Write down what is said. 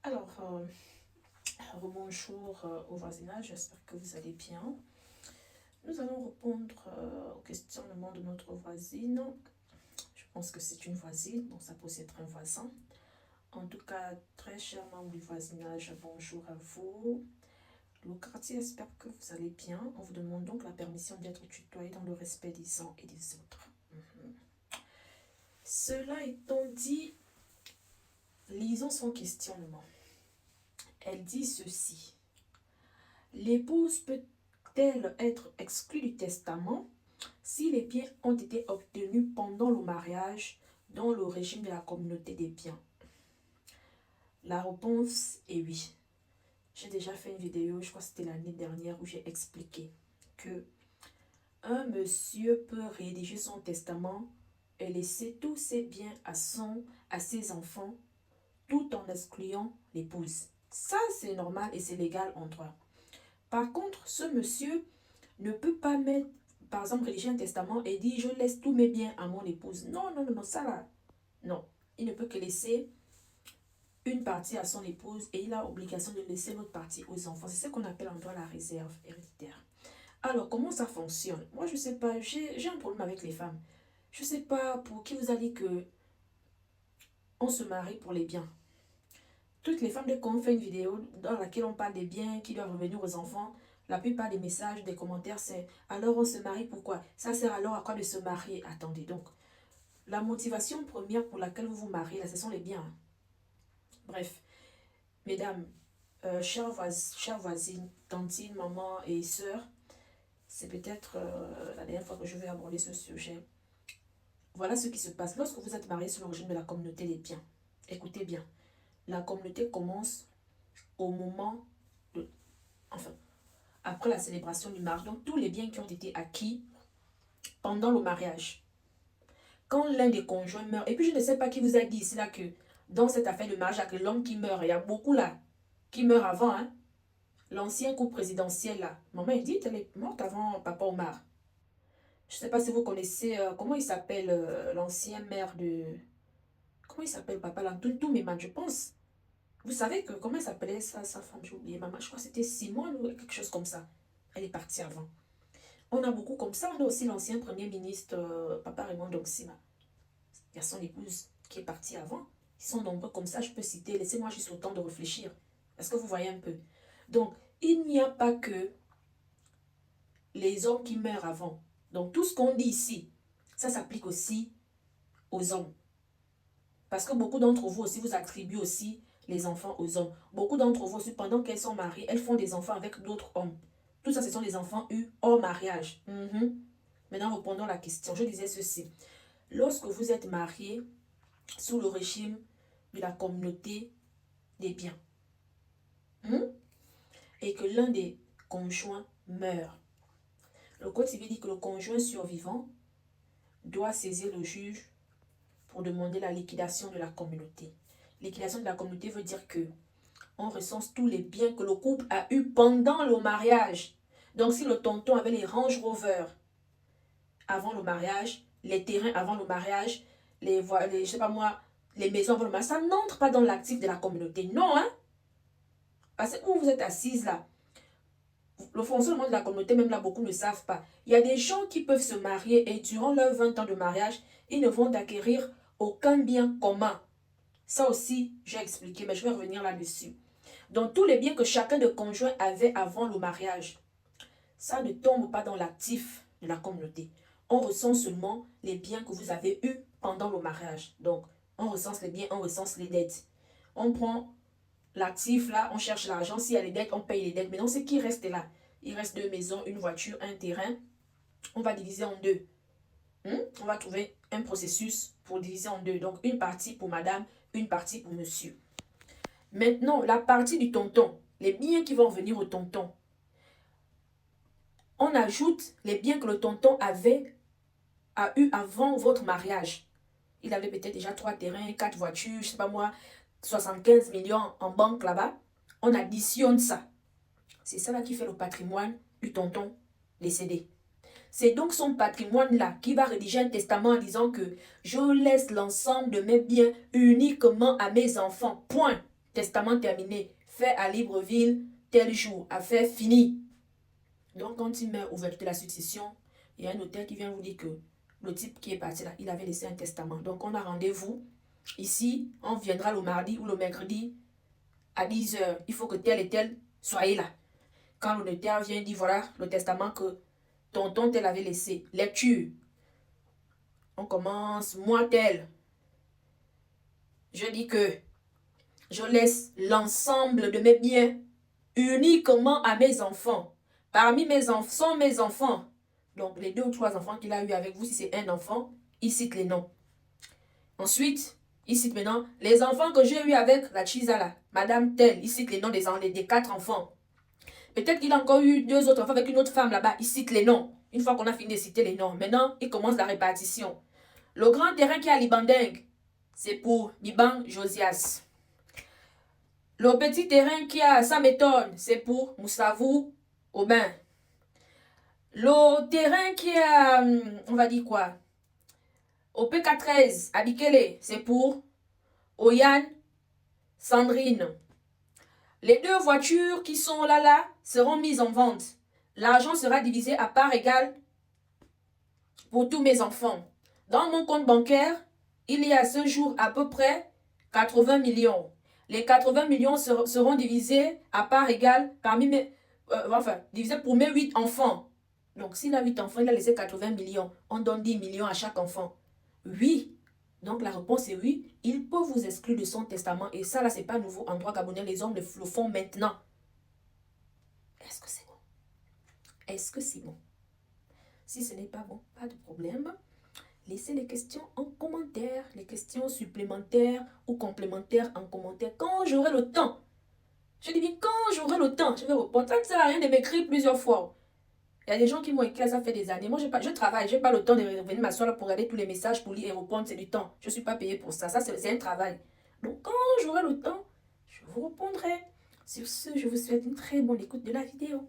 Alors, bonjour au voisinage, j'espère que vous allez bien. Nous allons répondre aux questionnements de notre voisine. Je pense que c'est une voisine, donc ça peut être un voisin. En tout cas, très chers membres du voisinage, bonjour à vous. Le quartier espère que vous allez bien. On vous demande donc la permission d'être tutoyé dans le respect des uns et des autres. Cela étant dit, lisons son questionnement. Elle dit ceci. L'épouse peut-elle être exclue du testament si les biens ont été obtenus pendant le mariage dans le régime de la communauté des biens? La réponse est oui. J'ai déjà fait une vidéo, je crois que c'était l'année dernière, où j'ai expliqué que un monsieur peut rédiger son testament et laisser tous ses biens à ses enfants, tout en excluant l'épouse. Ça, c'est normal et c'est légal en droit. Par contre, ce monsieur ne peut pas mettre, par exemple, rédiger un testament et dire « je laisse tous mes biens à mon épouse ». Non, non, non, non, ça là, non. Il ne peut que laisser une partie à son épouse et il a l'obligation de laisser l'autre partie aux enfants. C'est ce qu'on appelle en droit la réserve héréditaire. Alors, comment ça fonctionne? Moi, je ne sais pas, j'ai un problème avec les femmes. Je ne sais pas pour qui vous a dit que on se marie pour les biens. Toutes les femmes, dès qu'on fait une vidéo dans laquelle on parle des biens qui doivent revenir aux enfants, la plupart des messages, des commentaires, c'est « alors on se marie pourquoi? Ça sert alors à quoi de se marier ?» Attendez, donc, la motivation première pour laquelle vous vous mariez, là, ce sont les biens. Bref, mesdames, chères voisines, tantines, maman et sœurs, c'est peut-être la dernière fois que je vais aborder ce sujet. Voilà ce qui se passe lorsque vous êtes marié sous le régime de la communauté des biens. Écoutez bien. La communauté commence au moment de... Enfin, après la célébration du mariage. Donc, tous les biens qui ont été acquis pendant le mariage. Quand l'un des conjoints meurt, et puis je ne sais pas qui vous a dit ici là que dans cette affaire de mariage, avec l'homme qui meurt, il y a beaucoup là qui meurent avant, hein. L'ancien couple présidentiel là. Maman, elle dit qu'elle est morte avant Papa Omar. Je ne sais pas si vous connaissez, comment il s'appelle, l'ancien maire de... Comment il s'appelle, papa là? Tous mes man, je pense. Vous savez que, comment elle s'appelait sa femme, j'ai oublié, maman, je crois que c'était Simone ou quelque chose comme ça. Elle est partie avant. On a beaucoup comme ça. On a aussi l'ancien premier ministre, Papa Raymond Doxima. Il y a son épouse qui est partie avant. Ils sont nombreux comme ça, je peux citer. Laissez-moi juste le temps de réfléchir. Est-ce que vous voyez un peu? Donc, il n'y a pas que les hommes qui meurent avant. Donc, tout ce qu'on dit ici, ça s'applique aussi aux hommes. Parce que beaucoup d'entre vous aussi, vous attribuez aussi les enfants aux hommes. Beaucoup d'entre vous aussi, pendant qu'elles sont mariées, elles font des enfants avec d'autres hommes. Tout ça, ce sont des enfants eus hors mariage. Maintenant, répondons à la question. Je disais ceci. Lorsque vous êtes marié sous le régime de la communauté des biens, et que l'un des conjoints meurt, le Code civil dit que le conjoint survivant doit saisir le juge pour demander la liquidation de la communauté. Liquidation de la communauté veut dire que on recense tous les biens que le couple a eu pendant le mariage. Donc, si le tonton avait les Range Rover avant le mariage, les terrains avant le mariage, je sais pas moi, les maisons avant le mariage, ça n'entre pas dans l'actif de la communauté. Non, hein? Parce que où vous êtes assise là, le fonctionnement de la communauté, même là, beaucoup ne savent pas. Il y a des gens qui peuvent se marier et durant leurs 20 ans de mariage, ils ne vont acquérir aucun bien commun. Ça aussi, j'ai expliqué, mais je vais revenir là-dessus. Donc, tous les biens que chacun des conjoints avait avant le mariage, ça ne tombe pas dans l'actif de la communauté. On recense seulement les biens que vous avez eus pendant le mariage. Donc, on recense les biens, on recense les dettes. On prend l'actif là, on cherche l'argent. S'il y a les dettes, on paye les dettes. Maintenant, ce qui reste là, il reste 2 maisons, une voiture, un terrain. On va diviser en deux. On va trouver un processus pour diviser en deux. Donc, une partie pour madame, une partie pour monsieur. Maintenant, la partie du tonton, les biens qui vont venir au tonton. On ajoute les biens que le tonton a eu avant votre mariage. Il avait peut-être déjà 3 terrains, 4 voitures, je ne sais pas moi, 75 millions en banque là-bas. On additionne ça. C'est ça là qui fait le patrimoine du tonton décédé. C'est donc son patrimoine-là qui va rédiger un testament en disant que je laisse l'ensemble de mes biens uniquement à mes enfants. Point. testament terminé, fait à Libreville, tel jour, affaire finie. Donc, quand il met ouverture de la succession, il y a un notaire qui vient vous dire que le type qui est parti là, il avait laissé un testament. Donc, on a rendez-vous. Ici, on viendra le mardi ou le mercredi à 10 h. Il faut que tel et tel soyez là. Quand le notaire vient, il dit voilà le testament que tonton tel avait laissé. Lecture. On commence, moi tel. Je dis que je laisse l'ensemble de mes biens uniquement à mes enfants. Parmi mes enfants sont mes enfants. Donc, les 2 ou 3 enfants qu'il a eu avec vous, si c'est un enfant, il cite les noms. Ensuite, il cite maintenant les enfants que j'ai eu avec la Chizala, Madame telle, il cite les noms des 4 enfants. Peut-être qu'il a encore eu 2 autres enfants avec une autre femme là-bas, il cite les noms. Une fois qu'on a fini de citer les noms, maintenant, il commence la répartition. Le grand terrain qui est à Libandeng, c'est pour Bibang Josias. Le petit terrain qui est à Sameton, c'est pour Moussavou Aubin. Le terrain qui est à, on va dire quoi, au PK13, à Bikele, c'est pour Oyan Sandrine. Les 2 voitures qui sont là seront mises en vente. L'argent sera divisé à part égale pour tous mes enfants. Dans mon compte bancaire, il y a ce jour à peu près 80 millions. Les 80 millions seront divisés à part égale parmi mes... divisés pour mes 8 enfants. Donc, s'il a 8 enfants, il a laissé 80 millions. On donne 10 millions à chaque enfant. Oui. Donc, la réponse est oui. Il peut vous exclure de son testament. Et ça, là, c'est pas nouveau. En droit gabonais, les hommes le font maintenant. Est-ce que c'est bon? Est-ce que c'est bon? Si ce n'est pas bon, pas de problème. Laissez les questions en commentaire. Les questions supplémentaires ou complémentaires en commentaire. Quand j'aurai le temps. Je dis bien, quand j'aurai le temps, je vais répondre. Ça ne sert à rien de m'écrire plusieurs fois. Il y a des gens qui m'ont écrit, ça fait des années. Moi, je travaille, je n'ai pas le temps de venir m'asseoir pour regarder tous les messages, pour lire et répondre, c'est du temps. Je ne suis pas payée pour ça. Ça, c'est un travail. Donc, quand j'aurai le temps, je vous répondrai. Sur ce, je vous souhaite une très bonne écoute de la vidéo.